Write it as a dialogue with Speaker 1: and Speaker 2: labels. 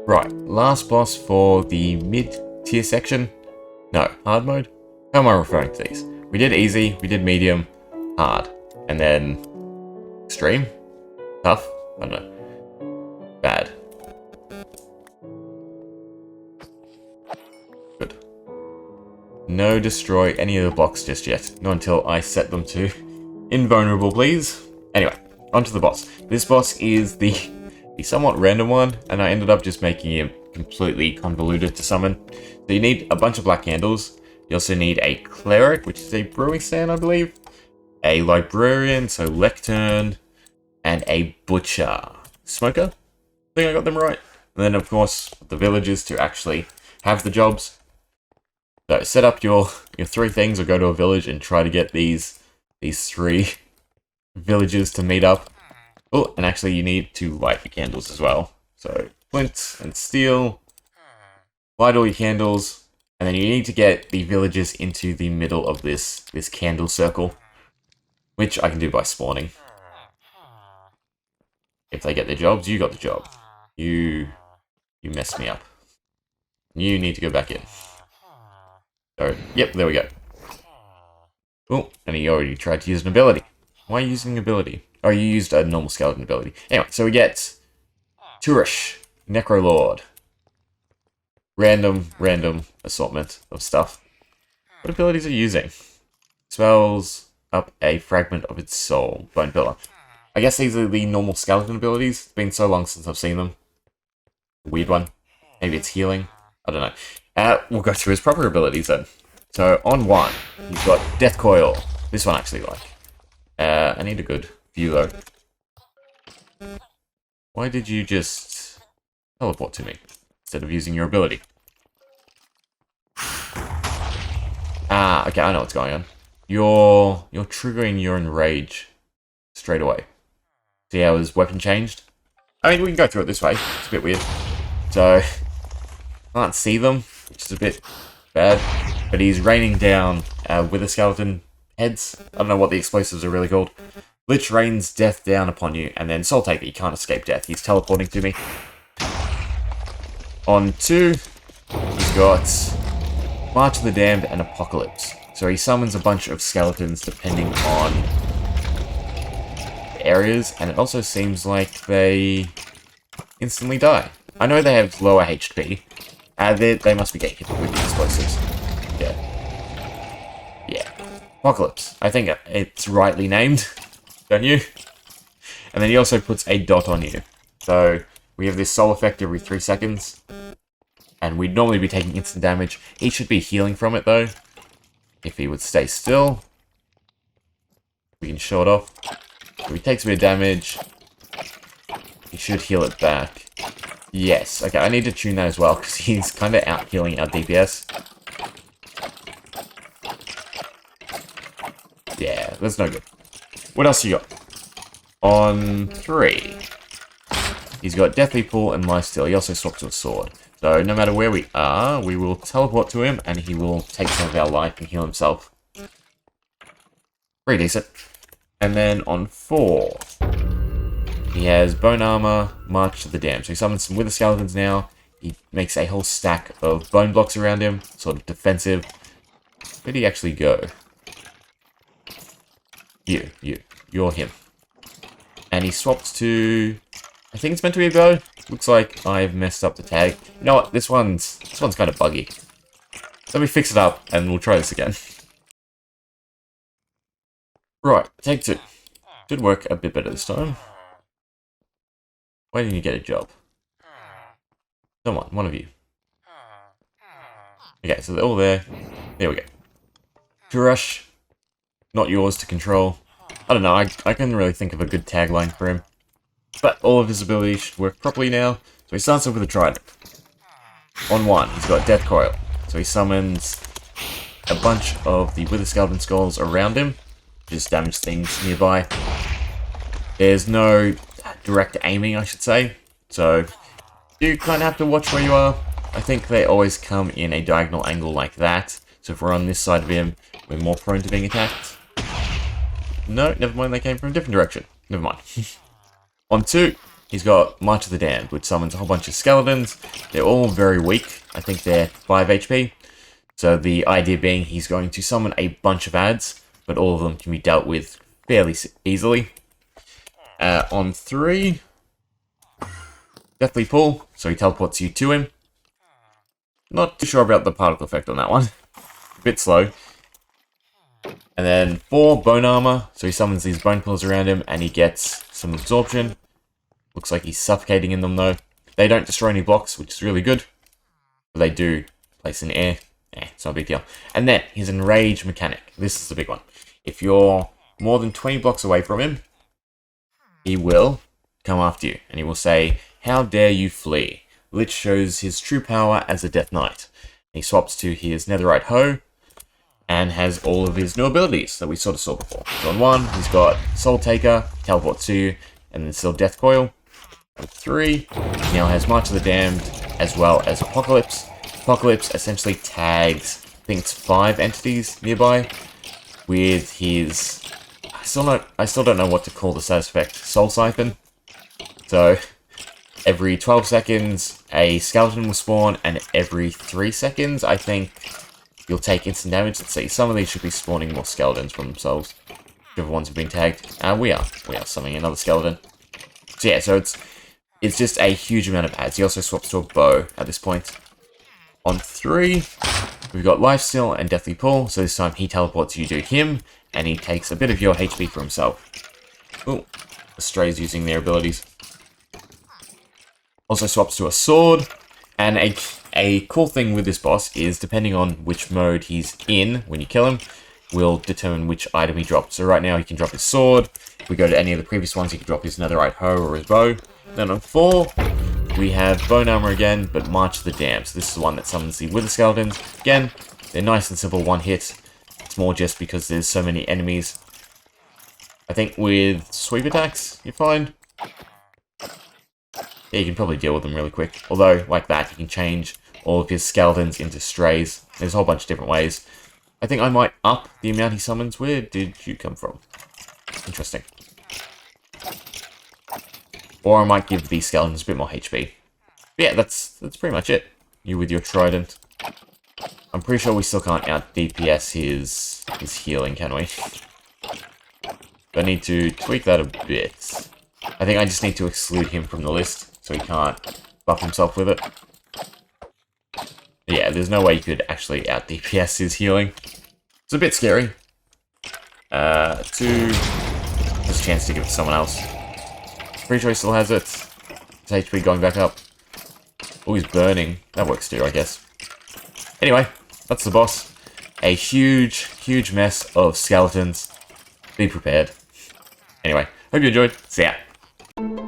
Speaker 1: Right, last boss for the mid-tier section. No, hard mode? How am I referring to these? We did easy, we did medium, hard, and then extreme? Tough? I don't know. Bad. Good. No destroy any of the blocks just yet. Not until I set them to invulnerable, please. Anyway, onto the boss. This boss is the somewhat random one, and I ended up just making him completely convoluted to summon. So you need a bunch of black candles. You also need a cleric, which is a brewing stand, I believe. A librarian, so lectern, and a butcher. Smoker? I think I got them right. And then, of course, the villagers to actually have the jobs. So set up your three things, or go to a village and try to get these three villagers to meet up. Oh, and actually you need to light your candles as well. So flint and steel, light all your candles, and then you need to get the villagers into the middle of this candle circle, which I can do by spawning. If they get their jobs, you got the job. You messed me up. You need to go back in. So, yep, there we go. Oh, and he already tried to use an ability. Why are you using an ability? Oh, you used a normal skeleton ability. Anyway, so we get Tourish, Necrolord. Random assortment of stuff. What abilities are you using? Spells up a fragment of its soul. Bone Pillar. I guess these are the normal skeleton abilities. It's been so long since I've seen them. Weird one. Maybe it's healing. I don't know. We'll go through his proper abilities then. So on one, he's got Death Coil. This one I actually like. I need a good view though. Why did you just teleport to me instead of using your ability? Ah, okay, I know what's going on. You're triggering your enrage straight away. See how his weapon changed? I mean, we can go through it this way. It's a bit weird. So, can't see them, which is a bit bad. But he's raining down wither skeleton heads. I don't know what the explosives are really called. Lich rains death down upon you, and then Soul Taker, you can't escape death. He's teleporting to me. On two, he's got March of the Damned and Apocalypse. So he summons a bunch of skeletons depending on the areas, and it also seems like they instantly die. I know they have lower HP. They must be getting hit with the explosives. Yeah. Apocalypse. I think it's rightly named. Don't you? And then he also puts a dot on you. So we have this soul effect every 3 seconds. And we'd normally be taking instant damage. He should be healing from it though. If he would stay still. We can show it off. If he takes a bit of damage, he should heal it back. Yes. Okay, I need to tune that as well, because he's kind of out healing our DPS. Yeah, that's no good. What else you got? On 3, he's got Deathly Pull and Lifesteal. He also swapped to a sword. So no matter where we are, we will teleport to him, and he will take some of our life and heal himself. Pretty decent. And then on 4, he has Bone Armor, March to the Dam. So he summons some Wither Skeletons now. He makes a whole stack of bone blocks around him, sort of defensive. Where did he actually go? You're him. And he swaps to, I think it's meant to be a bow. Looks like I've messed up the tag. You know what? This one's kind of buggy. Let me fix it up and we'll try this again. Right, take 2. Should work a bit better this time. Why didn't you get a job? Come on, one of you. Okay, so they're all there. There we go. To rush. Not yours to control. I don't know, I couldn't really think of a good tagline for him. But all of his abilities should work properly now. So he starts off with a trident. On 1, he's got Death Coil. So he summons a bunch of the Wither Skeleton Skulls around him. Just damage things nearby. There's no direct aiming, I should say. So you kind of have to watch where you are. I think they always come in a diagonal angle like that. So if we're on this side of him, we're more prone to being attacked. No, never mind, they came from a different direction. Never mind. On 2, he's got March of the Damned, which summons a whole bunch of skeletons. They're all very weak. I think they're 5 HP. So the idea being he's going to summon a bunch of ads, but all of them can be dealt with fairly easily. On 3, Deathly Pull, so he teleports you to him. Not too sure about the particle effect on that one. A bit slow. And then 4, Bone Armor, so he summons these bone pillars around him, and he gets some absorption. Looks like he's suffocating in them though. They don't destroy any blocks, which is really good. But they do place in air. It's not a big deal. And then his Enrage mechanic. This is the big one. If you're more than 20 blocks away from him, he will come after you. And he will say, "How dare you flee?" Which shows his true power as a Death Knight. He swaps to his Netherite Hoe, and has all of his new abilities that we sort of saw before. So on 1, he's got Soul Taker, Teleport to you, and then still Death Coil. On 3, he now has March of the Damned, as well as Apocalypse. Apocalypse essentially tags, I think it's 5 entities nearby, with his... I still don't know what to call the status effect. Soul Siphon. So, every 12 seconds, a skeleton will spawn, and every 3 seconds, I think, you'll take instant damage. Let's see, some of these should be spawning more skeletons from themselves. Whichever ones have been tagged. We are summoning another skeleton. So yeah, so it's just a huge amount of ads. He also swaps to a bow at this point. On 3, we've got Lifesteal and Deathly Pull, so this time he teleports you to him, and he takes a bit of your HP for himself. Ooh, the strays using their abilities. Also swaps to a sword, and a cool thing with this boss is, depending on which mode he's in when you kill him, will determine which item he drops. So right now he can drop his sword. If we go to any of the previous ones, he can drop his Netherite Hoe or his bow. Then on 4, we have Bone Armor again, but March of the Damned. So this is the one that summons the Wither Skeletons. Again, they're nice and simple, one hit. It's more just because there's so many enemies. I think with sweep attacks, you're fine. Yeah, you can probably deal with them really quick. Although, like that, you can change all of his skeletons into strays. There's a whole bunch of different ways. I think I might up the amount he summons. Where did you come from? Interesting. Or I might give these skeletons a bit more HP. But yeah, that's pretty much it. You with your trident. I'm pretty sure we still can't out DPS his healing, can we? I need to tweak that a bit. I think I just need to exclude him from the list, so he can't buff himself with it. Yeah, there's no way you could actually out DPS his healing. It's a bit scary. 2, there's a chance to give it to someone else. Pretty sure he still has it. His HP going back up. Oh, he's burning. That works too, I guess. Anyway, that's the boss. A huge, huge mess of skeletons. Be prepared. Anyway, hope you enjoyed. See ya.